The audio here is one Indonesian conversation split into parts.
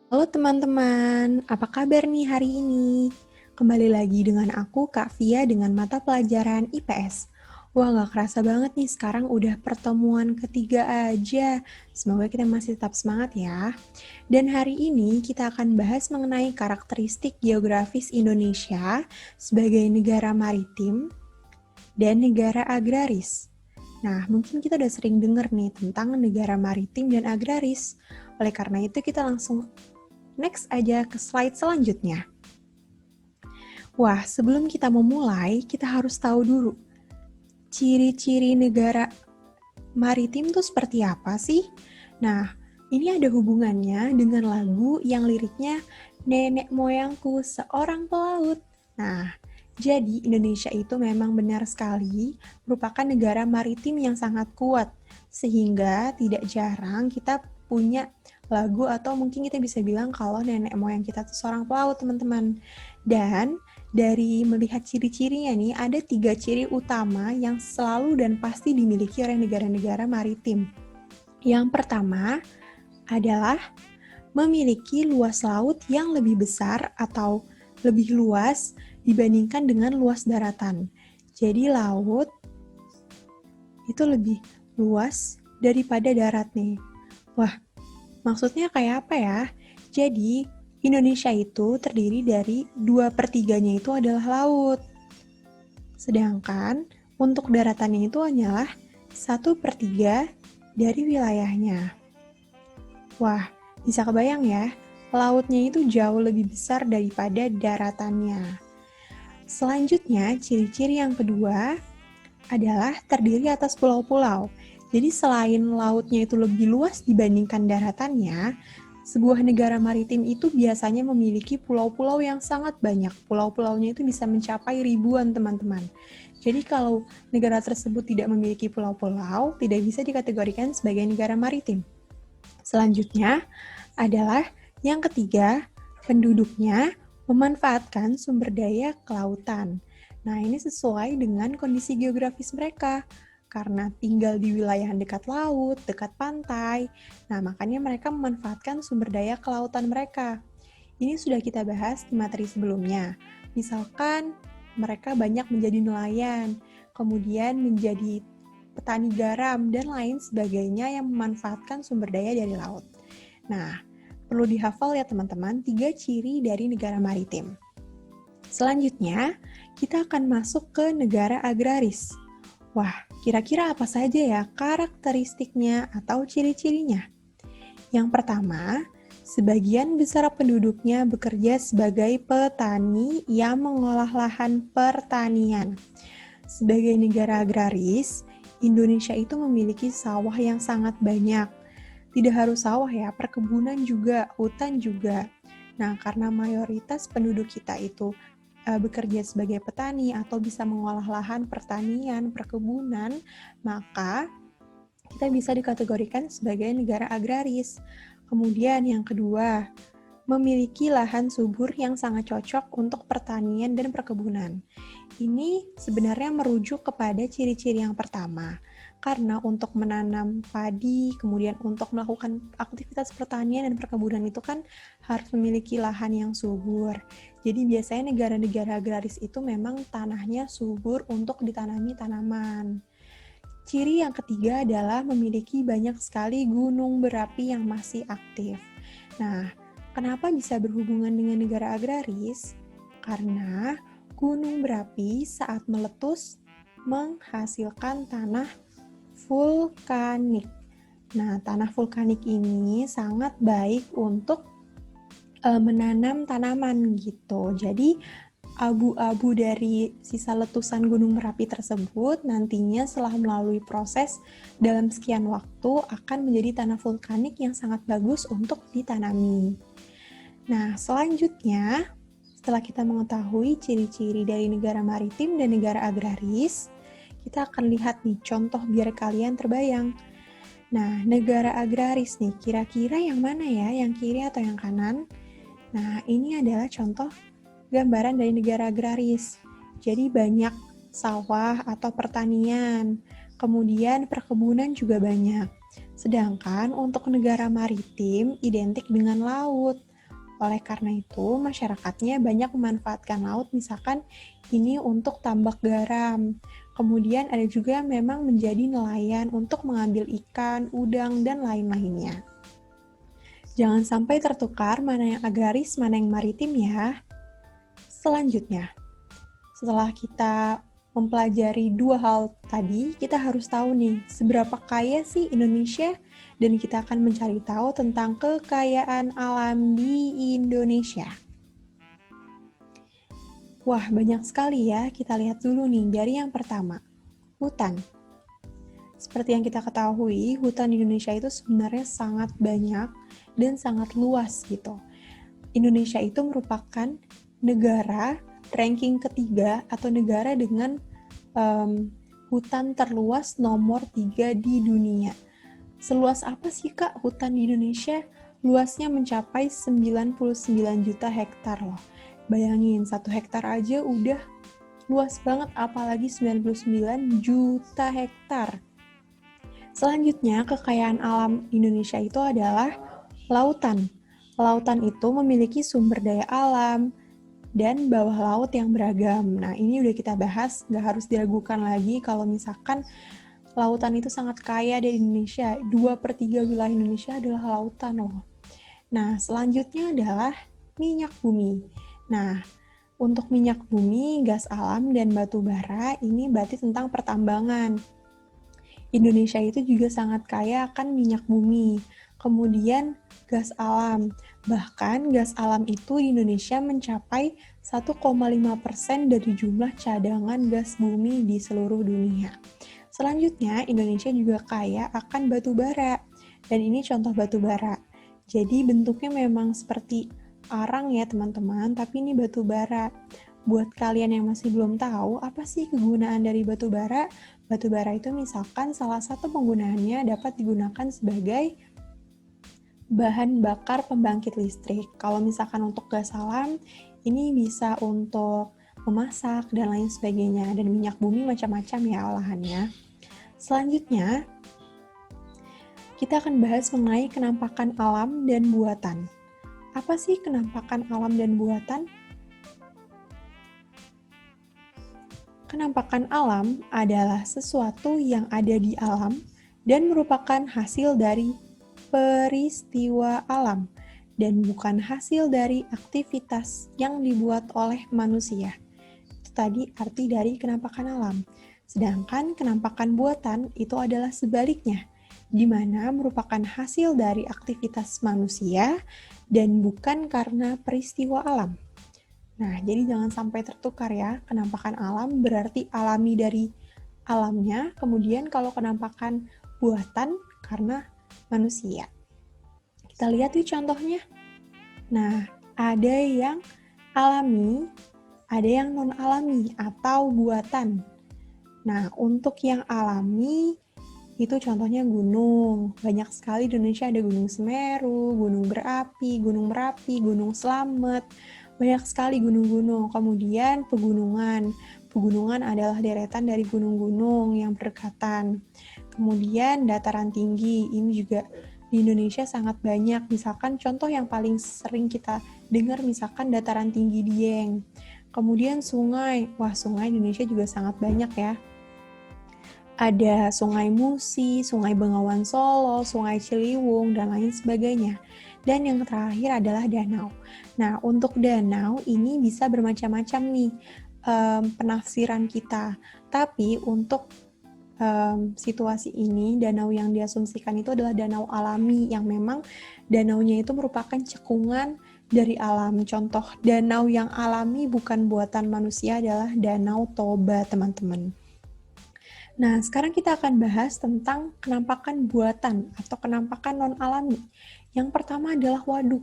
Halo teman-teman, apa kabar nih hari ini? Kembali lagi dengan aku, Kak Via, dengan mata pelajaran IPS. Wah, gak kerasa banget nih, sekarang udah pertemuan ketiga aja. Semoga kita masih tetap semangat ya. Dan hari ini kita akan bahas mengenai karakteristik geografis Indonesia sebagai negara maritim dan negara agraris. Nah, mungkin kita udah sering dengar nih tentang negara maritim dan agraris. Oleh karena itu, kita langsung next aja ke slide selanjutnya. Wah, sebelum kita memulai, kita harus tahu dulu ciri-ciri negara maritim itu seperti apa sih? Nah, ini ada hubungannya dengan lagu yang liriknya Nenek Moyangku Seorang Pelaut. Nah, jadi Indonesia itu memang benar sekali merupakan negara maritim yang sangat kuat, sehingga tidak jarang kita punya lagu atau mungkin kita bisa bilang kalau nenek moyang kita itu seorang pelaut, teman-teman. Dan dari melihat ciri-cirinya nih, ada 3 ciri utama yang selalu dan pasti dimiliki oleh negara-negara maritim. Yang pertama adalah memiliki luas laut yang lebih besar atau lebih luas dibandingkan dengan luas daratan. Jadi laut itu lebih luas daripada darat nih. Wah, maksudnya kayak apa ya? Jadi, Indonesia itu terdiri dari 2/3-nya itu adalah laut. Sedangkan untuk daratannya itu hanyalah 1/3 dari wilayahnya. Wah, bisa kebayang ya, lautnya itu jauh lebih besar daripada daratannya. Selanjutnya, ciri-ciri yang kedua adalah terdiri atas pulau-pulau. Jadi selain lautnya itu lebih luas dibandingkan daratannya, sebuah negara maritim itu biasanya memiliki pulau-pulau yang sangat banyak. Pulau-pulaunya itu bisa mencapai ribuan, teman-teman. Jadi kalau negara tersebut tidak memiliki pulau-pulau, tidak bisa dikategorikan sebagai negara maritim. Selanjutnya adalah yang ketiga, penduduknya memanfaatkan sumber daya kelautan. Nah, ini sesuai dengan kondisi geografis mereka. Karena tinggal di wilayah dekat laut, dekat pantai, nah makanya mereka memanfaatkan sumber daya kelautan mereka. Ini sudah kita bahas di materi sebelumnya. Misalkan mereka banyak menjadi nelayan, kemudian menjadi petani garam, dan lain sebagainya yang memanfaatkan sumber daya dari laut. Nah, perlu dihafal ya teman-teman, 3 ciri dari negara maritim. Selanjutnya, kita akan masuk ke negara agraris. Wah, kira-kira apa saja ya karakteristiknya atau ciri-cirinya? Yang pertama, sebagian besar penduduknya bekerja sebagai petani yang mengolah lahan pertanian. Sebagai negara agraris, Indonesia itu memiliki sawah yang sangat banyak. Tidak harus sawah ya, perkebunan juga, hutan juga. Nah, karena mayoritas penduduk kita itu bekerja sebagai petani atau bisa mengolah lahan pertanian, perkebunan, maka kita bisa dikategorikan sebagai negara agraris. Kemudian yang kedua, memiliki lahan subur yang sangat cocok untuk pertanian dan perkebunan. Ini sebenarnya merujuk kepada ciri-ciri yang pertama, karena untuk menanam padi, kemudian untuk melakukan aktivitas pertanian dan perkebunan itu kan harus memiliki lahan yang subur. Jadi biasanya negara-negara agraris itu memang tanahnya subur untuk ditanami tanaman. Ciri yang ketiga adalah memiliki banyak sekali gunung berapi yang masih aktif. Nah, kenapa bisa berhubungan dengan negara agraris? Karena gunung berapi saat meletus menghasilkan tanah vulkanik. Nah, tanah vulkanik ini sangat baik untuk menanam tanaman gitu. Jadi, abu-abu dari sisa letusan Gunung Merapi tersebut nantinya setelah melalui proses dalam sekian waktu akan menjadi tanah vulkanik yang sangat bagus untuk ditanami. Nah, selanjutnya setelah kita mengetahui ciri-ciri dari negara maritim dan negara agraris, kita akan lihat nih contoh biar kalian terbayang. Nah, negara agraris nih, kira-kira yang mana ya? Yang kiri atau yang kanan? Nah, ini adalah contoh gambaran dari negara agraris. Jadi banyak sawah atau pertanian, kemudian perkebunan juga banyak. Sedangkan untuk negara maritim identik dengan laut. Oleh karena itu, masyarakatnya banyak memanfaatkan laut, misalkan ini untuk tambak garam. Kemudian ada juga yang memang menjadi nelayan untuk mengambil ikan, udang, dan lain-lainnya. Jangan sampai tertukar mana yang agraris, mana yang maritim ya. Selanjutnya, setelah kita mempelajari dua hal tadi, kita harus tahu nih, seberapa kaya sih Indonesia, dan kita akan mencari tahu tentang kekayaan alam di Indonesia. Wah, banyak sekali ya. Kita lihat dulu nih, dari yang pertama, hutan. Seperti yang kita ketahui, hutan di Indonesia itu sebenarnya sangat banyak dan sangat luas gitu. Indonesia itu merupakan negara ranking ketiga atau negara dengan hutan terluas nomor 3 di dunia. Seluas apa sih Kak hutan di Indonesia? Luasnya mencapai 99 juta hektar loh. Bayangin, 1 hektar aja udah luas banget, apalagi 99 juta hektar. Selanjutnya, kekayaan alam Indonesia itu adalah lautan. Lautan itu memiliki sumber daya alam dan bawah laut yang beragam. Nah, ini udah kita bahas, nggak harus diragukan lagi kalau misalkan lautan itu sangat kaya di Indonesia. 2/3 wilayah Indonesia adalah lautan loh. Nah, selanjutnya adalah minyak bumi. Nah, untuk minyak bumi, gas alam, dan batu bara, ini berarti tentang pertambangan. Indonesia itu juga sangat kaya akan minyak bumi. Kemudian gas alam. Bahkan gas alam itu di Indonesia mencapai 1,5% dari jumlah cadangan gas bumi di seluruh dunia. Selanjutnya, Indonesia juga kaya akan batu bara. Dan ini contoh batu bara. Jadi bentuknya memang seperti arang ya teman-teman, tapi ini batu bara. Buat kalian yang masih belum tahu, apa sih kegunaan dari batu bara? Batu bara itu misalkan salah satu penggunaannya dapat digunakan sebagai bahan bakar pembangkit listrik. Kalau misalkan untuk gas alam, ini bisa untuk memasak dan lain sebagainya. Dan minyak bumi macam-macam ya olahannya. Selanjutnya, kita akan bahas mengenai kenampakan alam dan buatan. Apa sih kenampakan alam dan buatan? Kenampakan alam adalah sesuatu yang ada di alam dan merupakan hasil dari peristiwa alam dan bukan hasil dari aktivitas yang dibuat oleh manusia. Itu tadi arti dari kenampakan alam. Sedangkan kenampakan buatan itu adalah sebaliknya, di mana merupakan hasil dari aktivitas manusia dan bukan karena peristiwa alam. Nah, jadi jangan sampai tertukar ya. Kenampakan alam berarti alami dari alamnya, kemudian kalau kenampakan buatan karena manusia. Kita lihat yuk contohnya. Nah, ada yang alami, ada yang non-alami atau buatan. Nah, untuk yang alami, itu contohnya gunung. Banyak sekali di Indonesia ada Gunung Semeru, Gunung Berapi, Gunung Merapi, Gunung Slamet. Banyak sekali gunung-gunung. Kemudian pegunungan. Pegunungan adalah deretan dari gunung-gunung yang berdekatan. Kemudian dataran tinggi. Ini juga di Indonesia sangat banyak. Misalkan contoh yang paling sering kita dengar misalkan dataran tinggi Dieng. Kemudian sungai. Wah, sungai di Indonesia juga sangat banyak ya. Ada Sungai Musi, Sungai Bengawan Solo, Sungai Ciliwung, dan lain sebagainya. Dan yang terakhir adalah danau. Nah, untuk danau ini bisa bermacam-macam nih penafsiran kita. Tapi untuk situasi ini, danau yang diasumsikan itu adalah danau alami yang memang danaunya itu merupakan cekungan dari alam. Contoh danau yang alami bukan buatan manusia adalah Danau Toba, teman-teman. Nah, sekarang kita akan bahas tentang kenampakan buatan atau kenampakan non-alami. Yang pertama adalah waduk.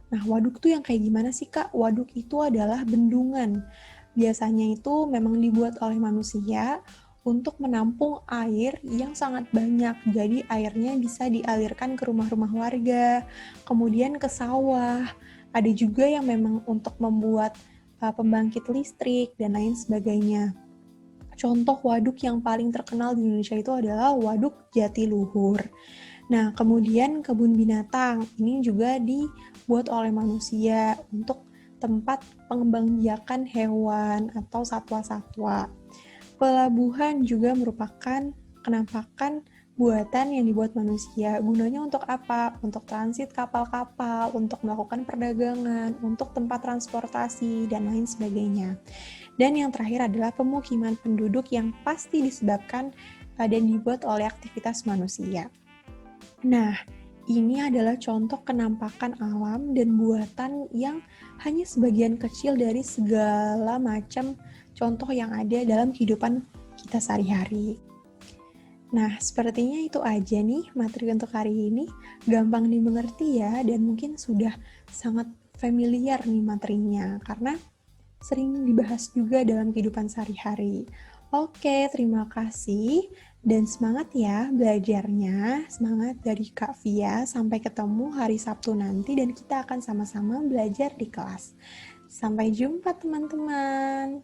Nah, waduk itu yang kayak gimana sih, Kak? Waduk itu adalah bendungan. Biasanya itu memang dibuat oleh manusia untuk menampung air yang sangat banyak. Jadi, airnya bisa dialirkan ke rumah-rumah warga, kemudian ke sawah. Ada juga yang memang untuk membuat pembangkit listrik dan lain sebagainya. Contoh waduk yang paling terkenal di Indonesia itu adalah Waduk Jatiluhur. Nah, kemudian kebun binatang ini juga dibuat oleh manusia untuk tempat pengembangbiakan hewan atau satwa-satwa. Pelabuhan juga merupakan kenampakan buatan yang dibuat manusia. Gunanya untuk apa? Untuk transit kapal-kapal, untuk melakukan perdagangan, untuk tempat transportasi, dan lain sebagainya. Dan yang terakhir adalah pemukiman penduduk yang pasti disebabkan dan dibuat oleh aktivitas manusia. Nah, ini adalah contoh kenampakan alam dan buatan yang hanya sebagian kecil dari segala macam contoh yang ada dalam kehidupan kita sehari-hari. Nah, sepertinya itu aja nih materi untuk hari ini. Gampang dimengerti ya, dan mungkin sudah sangat familiar nih materinya, karena sering dibahas juga dalam kehidupan sehari-hari. Oke, terima kasih. Dan semangat ya belajarnya. Semangat dari Kak Via. Sampai ketemu hari Sabtu nanti dan kita akan sama-sama belajar di kelas. Sampai jumpa teman-teman.